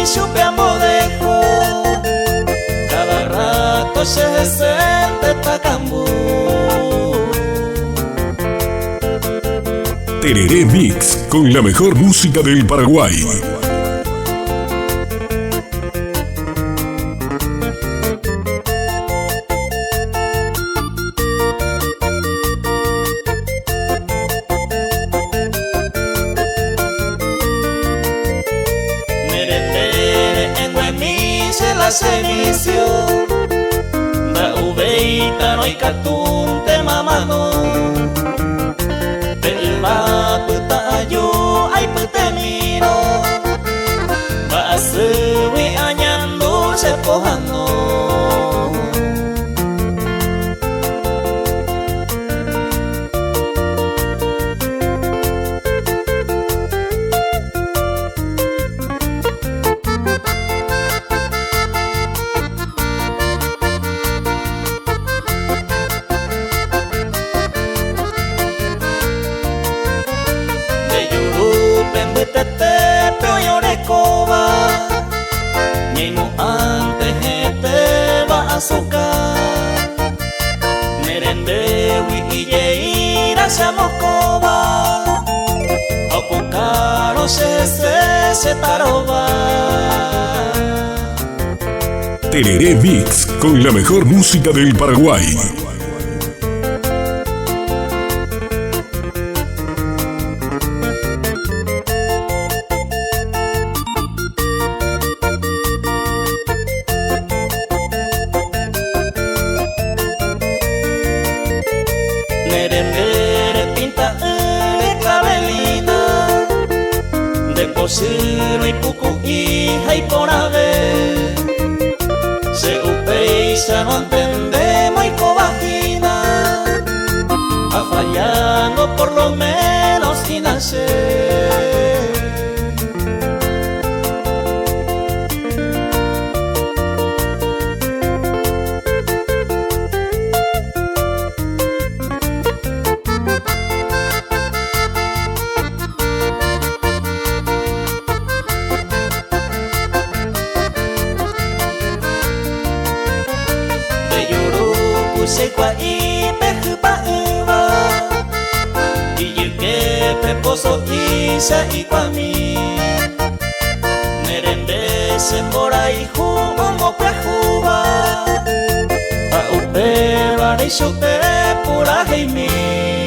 chupe amodejo, cada rato se siente tacambú. Tereré Mix, con la mejor música del Paraguay. La servicio da uveita no hay catunte mamano del va puta yo ay puta miro va a subir añando se pojano. Pero yo recoba Nimo antes te va a socar Nerendewi y yeira se amocoba Opocaro se taroba. Tereré Mix, con la mejor música del Paraguay. Merendere pinta de clavelina de cocino y pucu hija y por haber se upeisa no entendemos y cobajina a fallando por lo menos sin nacer. Se kwa i pehupa uva y yuke peposo y se y kwa mi merende se mora y jugo pejuva a upe va de chupe pura mi.